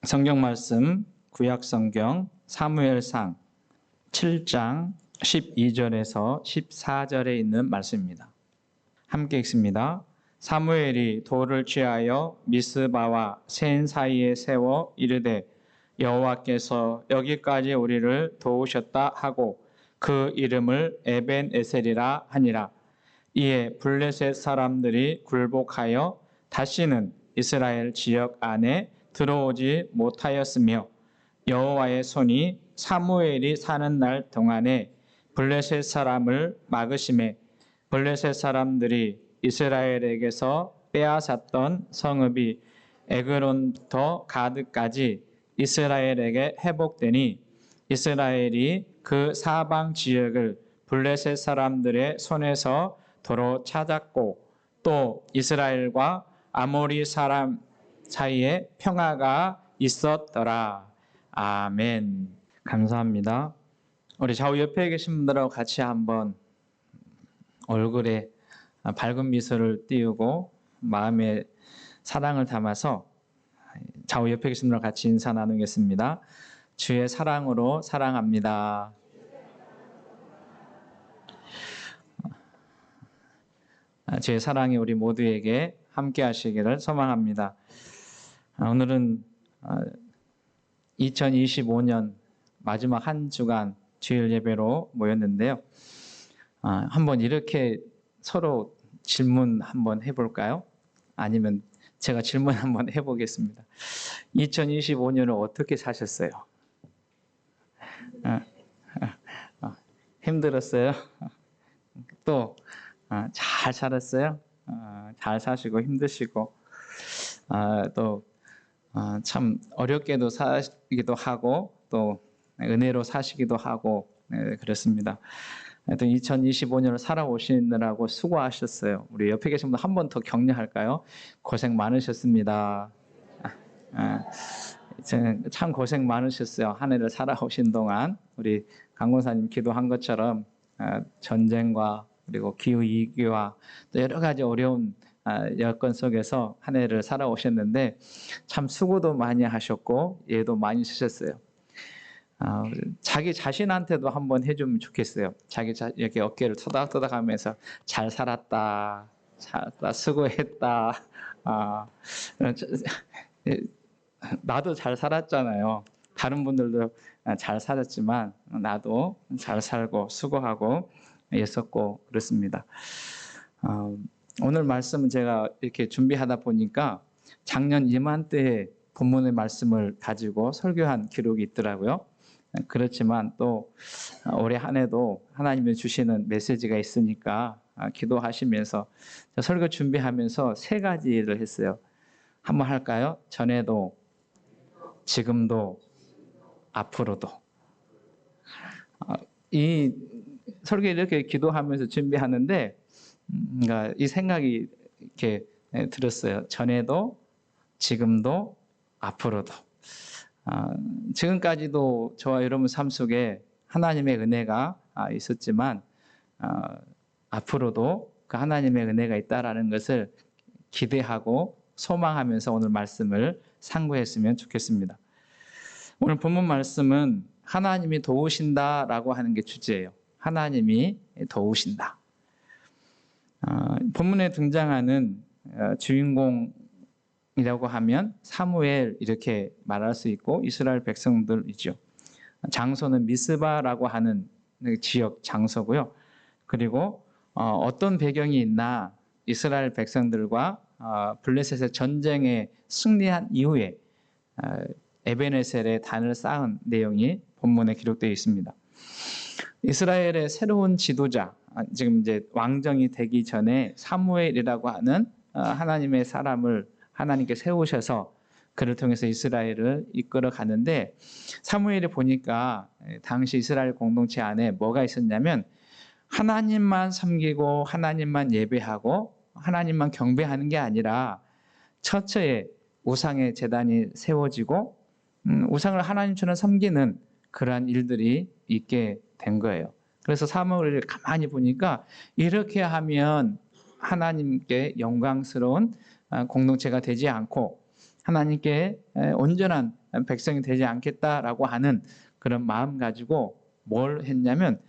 성경 말씀 구약 성경 사무엘상 7장 12절에서 14절에 있는 말씀입니다. 함께 읽습니다. 사무엘이 돌을 취하여 미스바와 센 사이에 세워 이르되 여호와께서 여기까지 우리를 도우셨다 하고 그 이름을 에벤에셀이라 하니라. 이에 블레셋 사람들이 굴복하여 다시는 이스라엘 지역 안에 들어오지 못하였으며 여호와의 손이 사무엘이 사는 날 동안에 블레셋 사람을 막으심에 블레셋 사람들이 이스라엘에게서 빼앗았던 성읍이 에그론부터 가드까지 이스라엘에게 회복되니 이스라엘이 그 사방 지역을 블레셋 사람들의 손에서 도로 찾았고 또 이스라엘과 아모리 사람 사이에 평화가 있었더라. 아멘. 감사합니다. 우리 좌우 옆에 계신 분들하고 같이 한번 얼굴에 밝은 미소를 띄우고 마음에 사랑을 담아서 좌우 옆에 계신 분들과 같이 인사 나누겠습니다. 주의 사랑으로 사랑합니다. 주의 사랑이 우리 모두에게 함께 하시기를 소망합니다. 오늘은 2025년 마지막 한 주간 주일 예배로 모였는데요. 한번 이렇게 서로 질문 한번 해볼까요? 아니면 제가 질문 한번 해보겠습니다. 2025년을 어떻게 사셨어요? 힘들었어요? 또 잘 살았어요? 잘 사시고 힘드시고 또 참 어렵게도 사시기도 하고 또 은혜로 사시기도 하고 그렇습니다. 또 2025년을 살아오시느라고 수고하셨어요. 우리 옆에 계신 분 한 번 더 격려할까요? 고생 많으셨습니다. 참 고생 많으셨어요. 한 해를 살아오신 동안 우리 강권사님 기도한 것처럼 전쟁과 그리고 기후위기와 또 여러 가지 어려운 여건 속에서 한 해를 살아오셨는데 참 수고도 많이 하셨고 예도 많이 쓰셨어요. 자기 자신한테도 한번 해주면 좋겠어요. 이렇게 어깨를 토닥토닥 하면서 잘 살았다, 수고했다. 나도 잘 살았잖아요. 다른 분들도 잘 살았지만 나도 잘 살고 수고하고 애썼고 그렇습니다. 오늘 말씀은 제가 이렇게 준비하다 보니까 작년 이맘때에 본문의 말씀을 가지고 설교한 기록이 있더라고요. 그렇지만 또 올해 한 해도 하나님이 주시는 메시지가 있으니까 기도하시면서 설교 준비하면서 세 가지를 했어요. 한번 할까요? 전에도, 지금도, 앞으로도. 이 설교 이렇게 기도하면서 준비하는데 그러니까 이 생각이 이렇게 들었어요. 전에도, 지금도, 앞으로도. 지금까지도 저와 여러분 삶 속에 하나님의 은혜가 있었지만 앞으로도 그 하나님의 은혜가 있다라는 것을 기대하고 소망하면서 오늘 말씀을 상고했으면 좋겠습니다. 오늘 본문 말씀은 하나님이 도우신다라고 하는 게 주제예요. 하나님이 도우신다. 본문에 등장하는 주인공이라고 하면 사무엘 이렇게 말할 수 있고 이스라엘 백성들이죠. 장소는 미스바라고 하는 지역 장소고요. 그리고 어떤 배경이 있나 이스라엘 백성들과 블레셋의 전쟁에 승리한 이후에 에벤에셀의 단을 쌓은 내용이 본문에 기록되어 있습니다. 이스라엘의 새로운 지도자, 지금 이제 왕정이 되기 전에 사무엘이라고 하는 하나님의 사람을 하나님께 세우셔서 그를 통해서 이스라엘을 이끌어 가는데 사무엘이 보니까 당시 이스라엘 공동체 안에 뭐가 있었냐면 하나님만 섬기고 하나님만 예배하고 하나님만 경배하는 게 아니라 처처에 우상의 제단이 세워지고 우상을 하나님처럼 섬기는 그러한 일들이 있게 된 거예요. 그래서 사무엘을 가만히 보니까 이렇게 하면 하나님께 영광스러운 공동체가 되지 않고 하나님께 온전한 백성이 되지 않겠다라고 하는 그런 마음 가지고 뭘 했냐면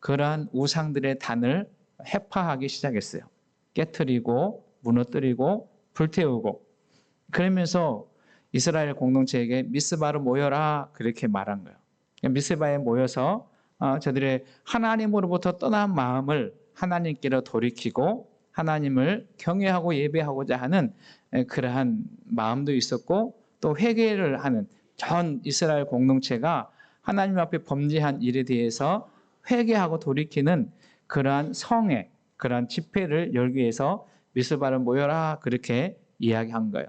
그러한 우상들의 단을 해파하기 시작했어요. 깨트리고 무너뜨리고 불태우고 그러면서 이스라엘 공동체에게 미스바로 모여라 그렇게 말한 거예요. 미스바에 모여서 저들의 하나님으로부터 떠난 마음을 하나님께로 돌이키고 하나님을 경외하고 예배하고자 하는 그러한 마음도 있었고 또 회개를 하는 전 이스라엘 공동체가 하나님 앞에 범죄한 일에 대해서 회개하고 돌이키는 그러한 성회, 그러한 집회를 열기 위해서 미스바를 모여라 그렇게 이야기한 거예요.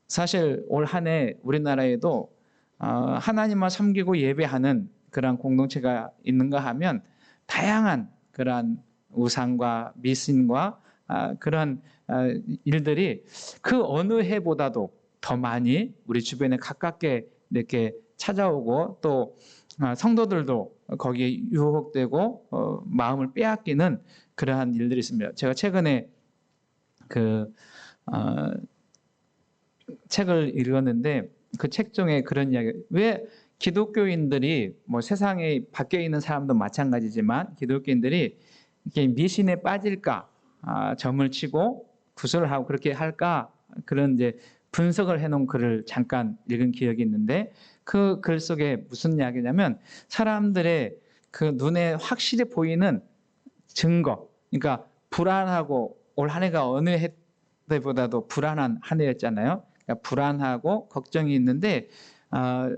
사실 올 한 해 우리나라에도 하나님만 섬기고 예배하는 그러한 공동체가 있는가 하면 다양한 그러한 우상과 미신과 그런 일들이 그 어느 해보다도 더 많이 우리 주변에 가깝게 이렇게 찾아오고 또 성도들도 거기에 유혹되고 마음을 빼앗기는 그러한 일들이 있습니다. 제가 최근에 그 책을 읽었는데 그 책 중에 그런 이야기, 왜 기독교인들이 뭐 세상에 밖에 있는 사람도 마찬가지지만 기독교인들이 이렇게 미신에 빠질까, 점을 치고 구설을 하고 그렇게 할까, 그런 이제 분석을 해놓은 글을 잠깐 읽은 기억이 있는데 그 글 속에 무슨 이야기냐면 사람들의 그 눈에 확실히 보이는 증거, 그러니까 불안하고 올 한 해가 어느 해 때보다도 불안한 한 해였잖아요. 그러니까 불안하고 걱정이 있는데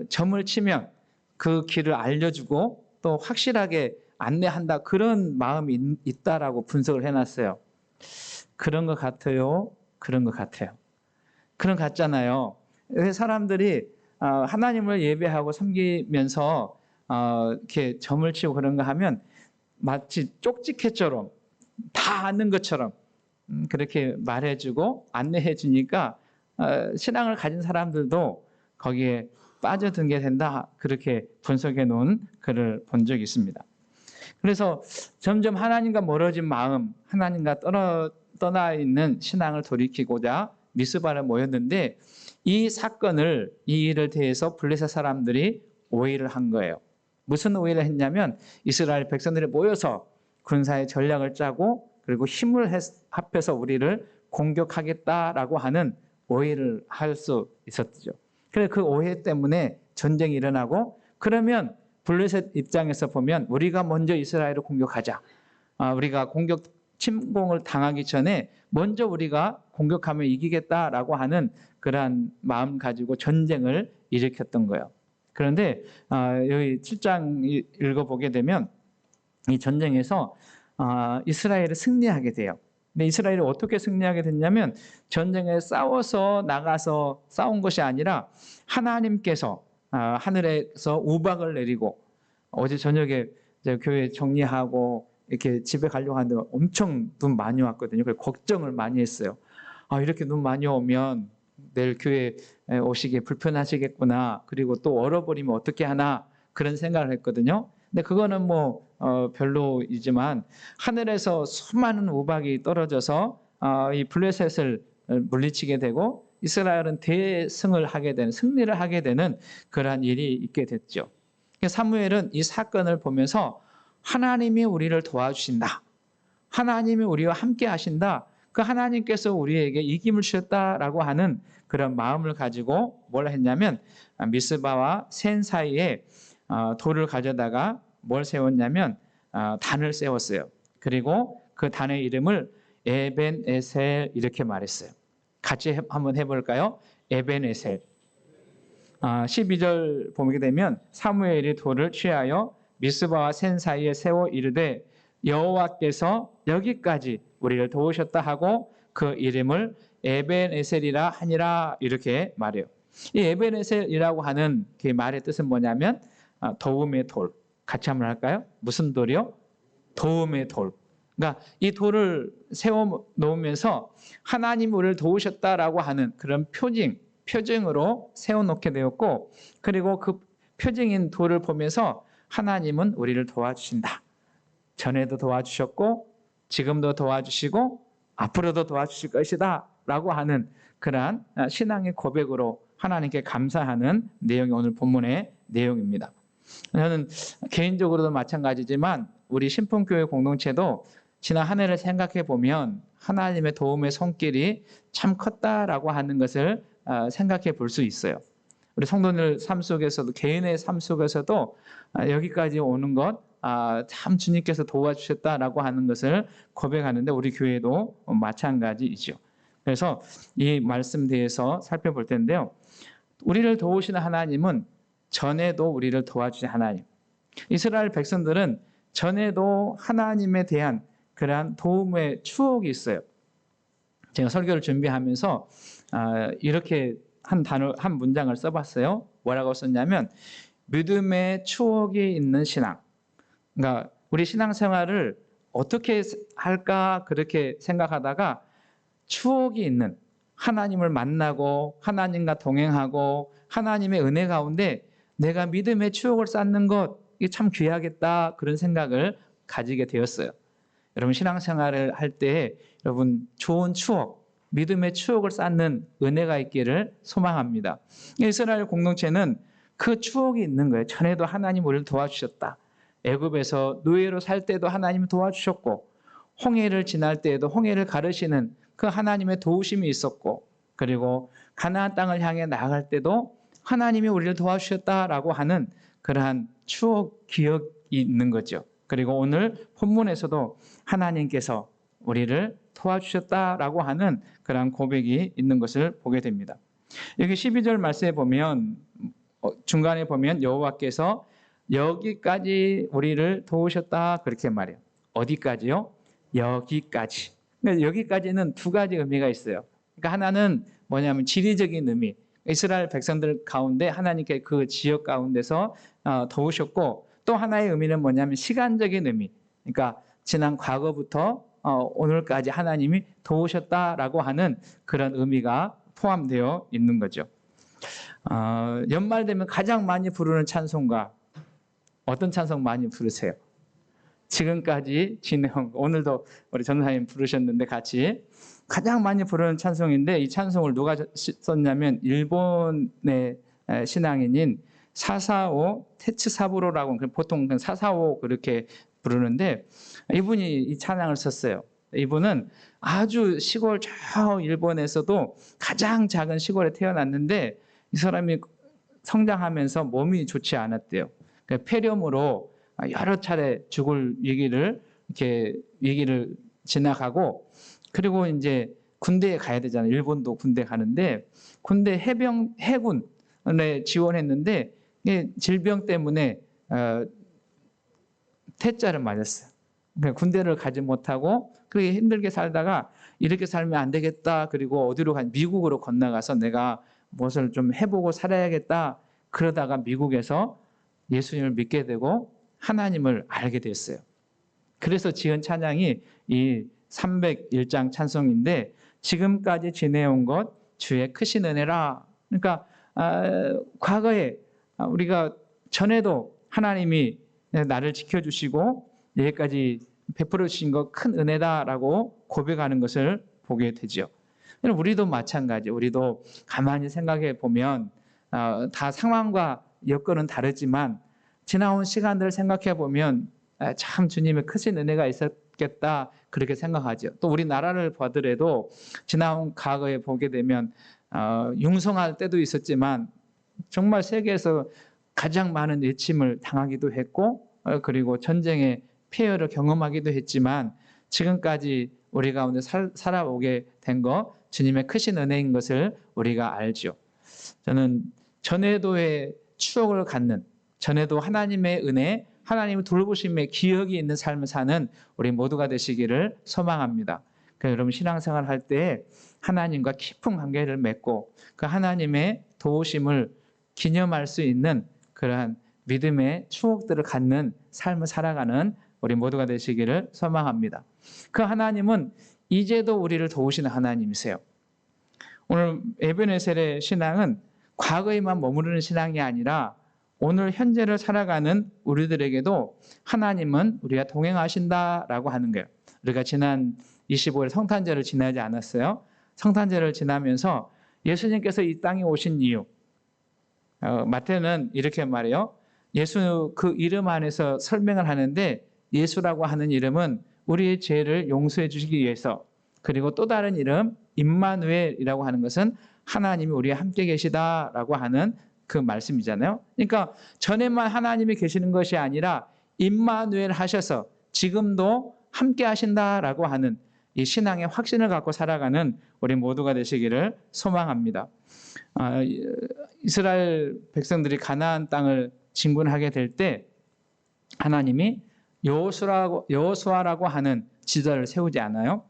점을 치면 그 길을 알려주고 또 확실하게 안내한다, 그런 마음이 있다라고 분석을 해놨어요. 그런 것 같아요. 그런 것 같아요. 그런 것 같잖아요. 사람들이 하나님을 예배하고 섬기면서 이렇게 점을 치고 그런가 하면 마치 쪽지게처럼 다 아는 것처럼 그렇게 말해주고 안내해주니까 신앙을 가진 사람들도 거기에 빠져들게 된다, 그렇게 분석해 놓은 글을 본 적이 있습니다. 그래서 점점 하나님과 멀어진 마음, 하나님과 떠나 있는 신앙을 돌이키고자 미스바를 모였는데 이 사건을, 이 일을 대해서 블레셋 사람들이 오해를 한 거예요. 무슨 오해를 했냐면 이스라엘 백성들이 모여서 군사의 전략을 짜고 그리고 힘을 합해서 우리를 공격하겠다라고 하는 오해를 할 수 있었죠. 그래서 그 오해 때문에 전쟁이 일어나고, 그러면 블레셋 입장에서 보면 우리가 먼저 이스라엘을 공격하자, 우리가 침공을 당하기 전에 먼저 우리가 공격하면 이기겠다라고 하는 그러한 마음 가지고 전쟁을 일으켰던 거예요. 그런데 여기 7장 읽어보게 되면 이 전쟁에서 이스라엘이 승리하게 돼요. 근데 이스라엘이 어떻게 승리하게 됐냐면 전쟁에 싸워서 나가서 싸운 것이 아니라 하나님께서 하늘에서 우박을 내리고, 어제 저녁에 교회 정리하고 이렇게 집에 가려고 하는데 엄청 눈 많이 왔거든요. 그래서 걱정을 많이 했어요. 이렇게 눈 많이 오면 내일 교회 오시기에 불편하시겠구나. 그리고 또 얼어버리면 어떻게 하나, 그런 생각을 했거든요. 근데 그거는 별로이지만 하늘에서 수많은 우박이 떨어져서 이 블레셋을 물리치게 되고 이스라엘은 대승을 하게 되는, 승리를 하게 되는 그러한 일이 있게 됐죠. 사무엘은 이 사건을 보면서 하나님이 우리를 도와주신다, 하나님이 우리와 함께 하신다, 그 하나님께서 우리에게 이김을 주셨다라고 하는 그런 마음을 가지고 뭘 했냐면 미스바와 센 사이에 돌을 가져다가 뭘 세웠냐면 단을 세웠어요. 그리고 그 단의 이름을 에벤에셀 이렇게 말했어요. 같이 한번 해볼까요? 에벤에셀. 12절 보게 되면 사무엘이 돌을 취하여 미스바와 센 사이에 세워 이르되 여호와께서 여기까지 우리를 도우셨다 하고 그 이름을 에벤에셀이라 하니라, 이렇게 말해요. 이 에벤에셀이라고 하는 그 말의 뜻은 뭐냐면 도움의 돌. 같이 한번 할까요? 무슨 돌이요? 도움의 돌. 그러니까 이 돌을 세워 놓으면서 하나님 우리를 도우셨다라고 하는 그런 표징으로 세워놓게 되었고, 그리고 그 표징인 돌을 보면서 하나님은 우리를 도와주신다. 전에도 도와주셨고 지금도 도와주시고 앞으로도 도와주실 것이다, 주셨다라고 하는 그러한 신앙의 고백으로 하나님께 감사하는 내용이 오늘 본문의 내용입니다. 저는 개인적으로도 마찬가지지만 우리 신풍교회 공동체도 지난 한 해를 생각해 보면 하나님의 도움의 손길이 참 컸다라고 하는 것을 생각해 볼 수 있어요. 우리 성도들 삶 속에서도, 개인의 삶 속에서도 여기까지 오는 것 참 주님께서 도와주셨다라고 하는 것을 고백하는데 우리 교회도 마찬가지이죠. 그래서 이 말씀 대해서 살펴볼 텐데요. 우리를 도우시는 하나님은 전에도 우리를 도와주신 하나님. 이스라엘 백성들은 전에도 하나님에 대한 그러한 도움의 추억이 있어요. 제가 설교를 준비하면서 이렇게 한 문장을 써봤어요. 뭐라고 썼냐면 믿음의 추억이 있는 신앙. 그러니까 우리 신앙생활을 어떻게 할까 그렇게 생각하다가 추억이 있는, 하나님을 만나고 하나님과 동행하고 하나님의 은혜 가운데 내가 믿음의 추억을 쌓는 것, 이게 참 귀하겠다 그런 생각을 가지게 되었어요. 여러분 신앙생활을 할 때 여러분 좋은 추억, 믿음의 추억을 쌓는 은혜가 있기를 소망합니다. 이스라엘 공동체는 그 추억이 있는 거예요. 전에도 하나님 우리를 도와주셨다. 애굽에서 노예로 살 때도 하나님이 도와주셨고 홍해를 지날 때에도 홍해를 가르시는 그 하나님의 도우심이 있었고, 그리고 가나안 땅을 향해 나아갈 때도 하나님이 우리를 도와주셨다라고 하는 그러한 추억, 기억이 있는 거죠. 그리고 오늘 본문에서도 하나님께서 우리를 도와주셨다라고 하는 그러한 고백이 있는 것을 보게 됩니다. 여기 12절 말씀에 보면 중간에 보면 여호와께서 여기까지 우리를 도우셨다 그렇게 말해요. 어디까지요? 여기까지. 그러니까 여기까지는 두 가지 의미가 있어요. 그러니까 하나는 뭐냐면 지리적인 의미. 이스라엘 백성들 가운데 하나님께 그 지역 가운데서 도우셨고, 또 하나의 의미는 뭐냐면 시간적인 의미. 그러니까 지난 과거부터 오늘까지 하나님이 도우셨다라고 하는 그런 의미가 포함되어 있는 거죠. 연말 되면 가장 많이 부르는 찬송가, 어떤 찬송 많이 부르세요? 지금까지 지내온, 오늘도 우리 전사님 부르셨는데 같이 가장 많이 부르는 찬송인데, 이 찬송을 누가 썼냐면 일본의 신앙인인 사사오 테츠사부로라고, 보통 사사오 그렇게 부르는데 이분이 이 찬양을 썼어요. 이분은 아주 시골 저 일본에서도 가장 작은 시골에 태어났는데 이 사람이 성장하면서 몸이 좋지 않았대요. 폐렴으로 여러 차례 죽을 얘기를 지나가고, 그리고 이제 군대에 가야 되잖아요. 일본도 군대 가는데 군대 해군에 지원했는데 질병 때문에 퇴짜를 맞았어요. 군대를 가지 못하고 그렇게 힘들게 살다가 이렇게 살면 안 되겠다. 그리고 어디로 미국으로 건너가서 내가 무엇을 좀 해보고 살아야겠다. 그러다가 미국에서 예수님을 믿게 되고 하나님을 알게 됐어요. 그래서 지은 찬양이 이 301장 찬송인데, 지금까지 지내온 것 주의 크신 은혜라. 그러니까 과거에 우리가 전에도 하나님이 나를 지켜주시고 여기까지 베풀어 주신 것 큰 은혜다라고 고백하는 것을 보게 되죠. 우리도 마찬가지. 우리도 가만히 생각해 보면 다 상황과 여건은 다르지만 지나온 시간들을 생각해 보면 참 주님의 크신 은혜가 있었겠다 그렇게 생각하죠. 또 우리나라를 보더라도 지나온 과거에 보게 되면 융성할 때도 있었지만 정말 세계에서 가장 많은 외침을 당하기도 했고, 그리고 전쟁의 폐허를 경험하기도 했지만 지금까지 우리 가운데 살아오게 된 것 주님의 크신 은혜인 것을 우리가 알죠. 저는 전에도의 추억을 갖는, 전에도 하나님의 은혜, 하나님의 돌보심의 기억이 있는 삶을 사는 우리 모두가 되시기를 소망합니다. 여러분 신앙생활 할 때 하나님과 깊은 관계를 맺고 그 하나님의 도우심을 기념할 수 있는 그러한 믿음의 추억들을 갖는 삶을 살아가는 우리 모두가 되시기를 소망합니다. 그 하나님은 이제도 우리를 도우시는 하나님이세요. 오늘 에베네셀의 신앙은 과거에만 머무르는 신앙이 아니라 오늘 현재를 살아가는 우리들에게도 하나님은 우리가 동행하신다라고 하는 거예요. 우리가 지난 25일 성탄절을 지나지 않았어요. 성탄절을 지나면서 예수님께서 이 땅에 오신 이유, 마태는 이렇게 말해요. 예수 그 이름 안에서 설명을 하는데 예수라고 하는 이름은 우리의 죄를 용서해 주시기 위해서, 그리고 또 다른 이름 임마누엘이라고 하는 것은 하나님이 우리와 함께 계시다라고 하는 그 말씀이잖아요. 그러니까 전에만 하나님이 계시는 것이 아니라 임마누엘 하셔서 지금도 함께 하신다라고 하는 이 신앙의 확신을 갖고 살아가는 우리 모두가 되시기를 소망합니다. 이스라엘 백성들이 가나안 땅을 진군하게 될 때 하나님이 여호수아라고 하는 지도자를 세우지 않아요.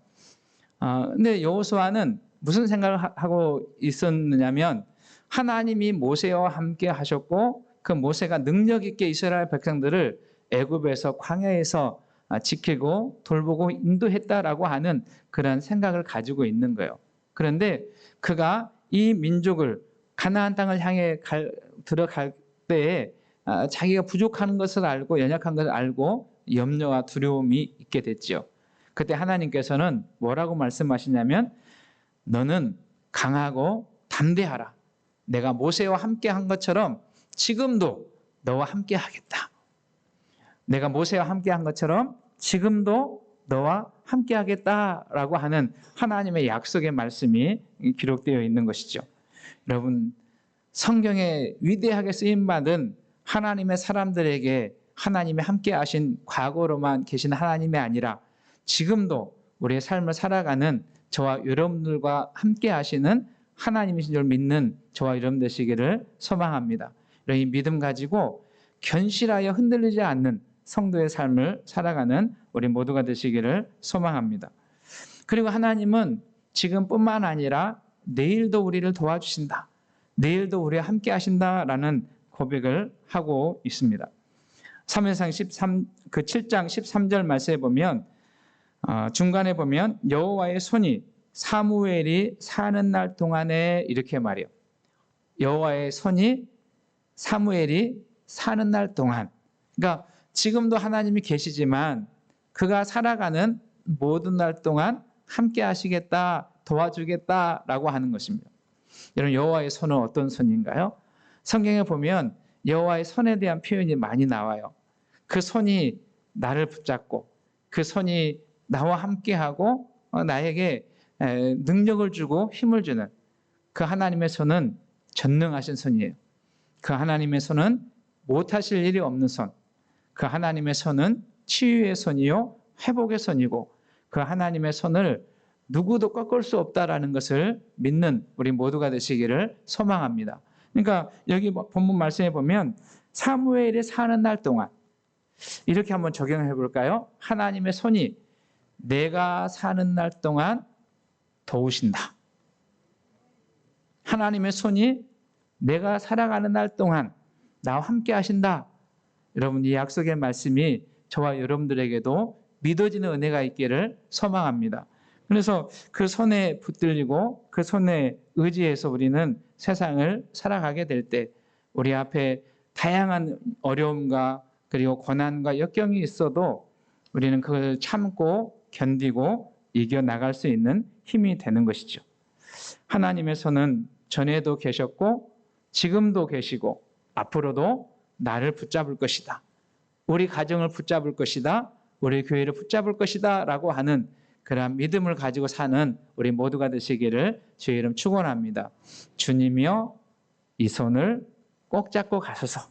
근데 여호수아는 무슨 생각을 하고 있었느냐면 하나님이 모세와 함께 하셨고 그 모세가 능력 있게 이스라엘 백성들을 애굽에서 광야에서 지키고 돌보고 인도했다라고 하는 그런 생각을 가지고 있는 거예요. 그런데 그가 이 민족을 가나안 땅을 향해 들어갈 때에 자기가 부족한 것을 알고 연약한 것을 알고 염려와 두려움이 있게 됐죠. 그때 하나님께서는 뭐라고 말씀하시냐면 너는 강하고 담대하라. 내가 모세와 함께 한 것처럼 지금도 너와 함께 하겠다. 내가 모세와 함께 한 것처럼 지금도 너와 함께 하겠다라고 하는 하나님의 약속의 말씀이 기록되어 있는 것이죠. 여러분, 성경에 위대하게 쓰임받은 하나님의 사람들에게 하나님이 함께 하신 과거로만 계신 하나님이 아니라 지금도 우리의 삶을 살아가는 저와 여러분들과 함께 하시는 하나님이신 줄 믿는 저와 여러분 되시기를 소망합니다. 이 믿음 가지고 견실하여 흔들리지 않는 성도의 삶을 살아가는 우리 모두가 되시기를 소망합니다. 그리고 하나님은 지금뿐만 아니라 내일도 우리를 도와주신다. 내일도 우리와 함께 하신다라는 고백을 하고 있습니다. 사무엘상 7장 13절 말씀에 보면 중간에 보면 여호와의 손이 사무엘이 사는 날 동안에 이렇게 말해요. 여호와의 손이 사무엘이 사는 날 동안. 그러니까 지금도 하나님이 계시지만 그가 살아가는 모든 날 동안 함께 하시겠다, 도와주겠다라고 하는 것입니다. 여러분, 여호와의 손은 어떤 손인가요? 성경에 보면 여호와의 손에 대한 표현이 많이 나와요. 그 손이 나를 붙잡고 그 손이 나와 함께하고 나에게 능력을 주고 힘을 주는 그 하나님의 손은 전능하신 손이에요. 그 하나님의 손은 못하실 일이 없는 손. 그 하나님의 손은 치유의 손이요 회복의 손이고 그 하나님의 손을 누구도 꺾을 수 없다라는 것을 믿는 우리 모두가 되시기를 소망합니다. 그러니까 여기 본문 말씀에 보면 사무엘이 사는 날 동안 이렇게 한번 적용해 볼까요? 하나님의 손이 내가 사는 날 동안 도우신다. 하나님의 손이 내가 살아가는 날 동안 나와 함께 하신다. 여러분, 이 약속의 말씀이 저와 여러분들에게도 믿어지는 은혜가 있기를 소망합니다. 그래서 그 손에 붙들리고 그 손에 의지해서 우리는 세상을 살아가게 될 때 우리 앞에 다양한 어려움과 그리고 고난과 역경이 있어도 우리는 그걸 참고 견디고 이겨나갈 수 있는 힘이 되는 것이죠. 하나님의 손은 전에도 계셨고 지금도 계시고 앞으로도 나를 붙잡을 것이다. 우리 가정을 붙잡을 것이다. 우리 교회를 붙잡을 것이다 라고 하는 그러한 믿음을 가지고 사는 우리 모두가 되시기를 주의 이름 축원합니다. 주님이여 이 손을 꼭 잡고 가소서.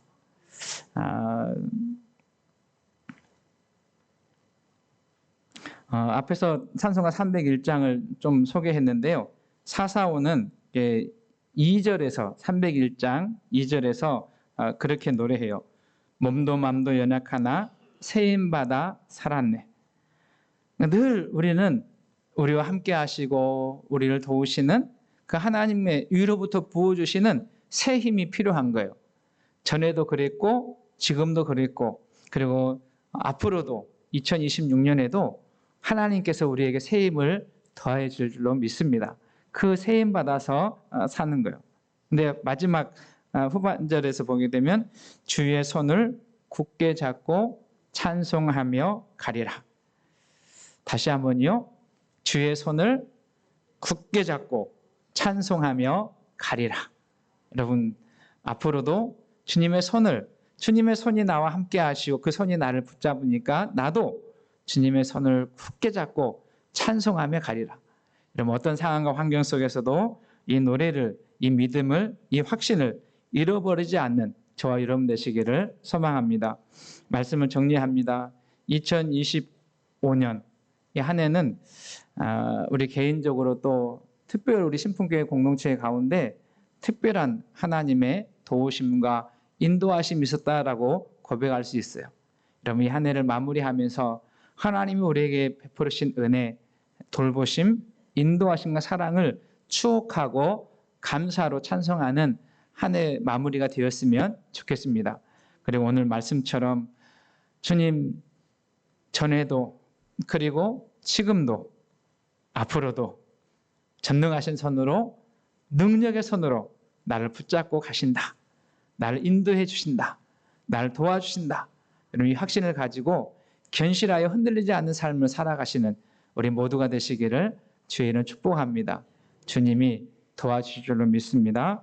앞에서 찬송가 301장을 좀 소개했는데요. 445는 2절에서 301장 2절에서 그렇게 노래해요. 몸도 맘도 연약하나 세임받아 살았네. 늘 우리는 우리와 함께 하시고 우리를 도우시는 그 하나님의 위로부터 부어주시는 새 힘이 필요한 거예요. 전에도 그랬고 지금도 그랬고 그리고 앞으로도 2026년에도 하나님께서 우리에게 새 힘을 더해 줄 줄로 믿습니다. 그 새 힘 받아서 사는 거예요. 근데 마지막 후반절에서 보게 되면 주의 손을 굳게 잡고 찬송하며 가리라. 다시 한번요. 주의 손을 굳게 잡고 찬송하며 가리라. 여러분, 앞으로도 주님의 손이 나와 함께 하시고 그 손이 나를 붙잡으니까 나도 주님의 손을 굳게 잡고 찬송하며 가리라. 여러분, 어떤 상황과 환경 속에서도 이 노래를, 이 믿음을, 이 확신을 잃어버리지 않는 저와 여러분 되시기를 소망합니다. 말씀을 정리합니다. 2025년 이 한 해는 우리 개인적으로 또 특별히 우리 신풍교회 공동체 가운데 특별한 하나님의 도우심과 인도하심이 있었다라고 고백할 수 있어요. 여러분, 이 한 해를 마무리하면서 하나님이 우리에게 베푸신 은혜, 돌보심, 인도하심과 사랑을 추억하고 감사로 찬송하는 한 해 마무리가 되었으면 좋겠습니다. 그리고 오늘 말씀처럼 주님 전에도 그리고 지금도 앞으로도 전능하신 손으로, 능력의 손으로 나를 붙잡고 가신다. 나를 인도해 주신다. 나를 도와주신다. 여러분, 이 확신을 가지고 견실하여 흔들리지 않는 삶을 살아가시는 우리 모두가 되시기를 주의 이름 축복합니다. 주님이 도와주실 줄로 믿습니다.